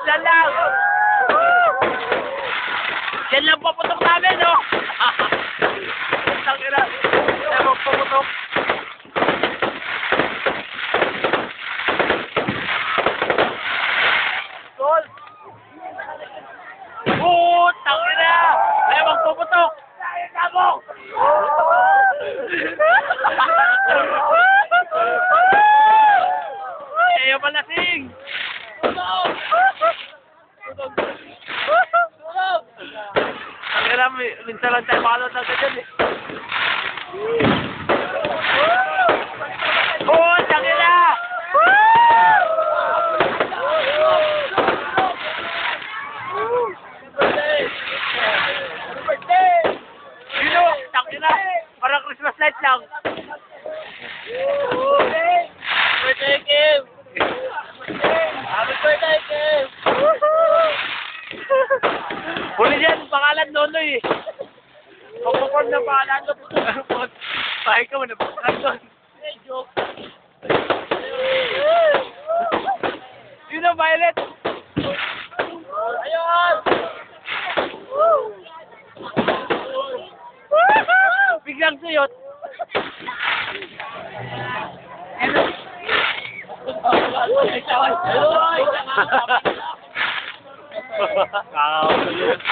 Diyan lang. Diyan lang paputok namin, no? Tangina. Diyan lang paputok. Gol. Tangina. Diyan lang paputok. Sabok. Ayaw malasing. Minsan lang tayo makalot na ganyan eh. Tangina! Sino? Tangina! Parang Christmas light lang. Birthday, Kim! Happy birthday, Kim! Huli dyan, pangalan Nonoy eh. Pagpapon na pangalan ko. Bahay ka mo na pangalan doon. Hey, joke. Sino, Violet? Ayun! Biglang suyot.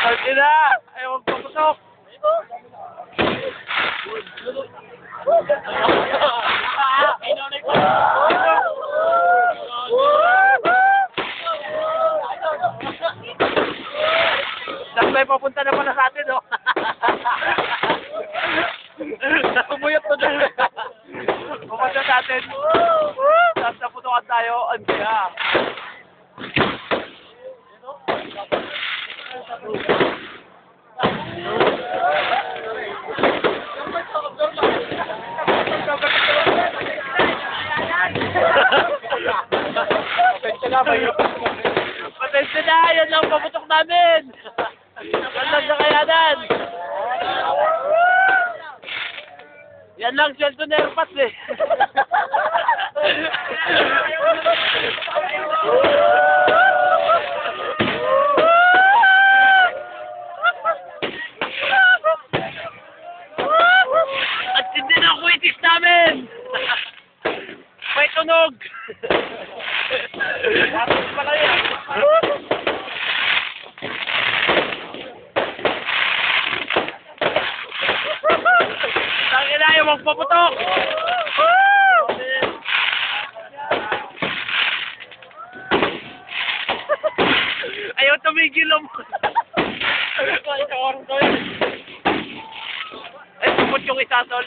Ay na! Ayaw magpaputok! Saklay papunta na pala sa atin, no? Nakumuyot na dyan. Pumunta sa atin. Tapos naputokan tayo. Ang siya. Patensya na! Yan lang paputok namin! Yan lang sa kayanan! Yan lang sweldo na airpass eh! At hindi na kuitis namin! May tunog! Tapos pala yan! Tangina yung magpaputok! Ayaw tumigil mo! Ay, pupot yung isa, tol.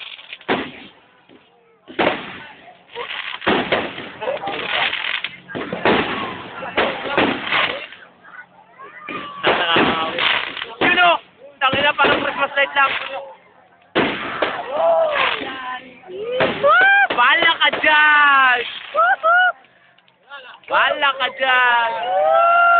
Sino? Tangina, parang Christmas light lang. Bahala ka dyan! Bahala ka dyan!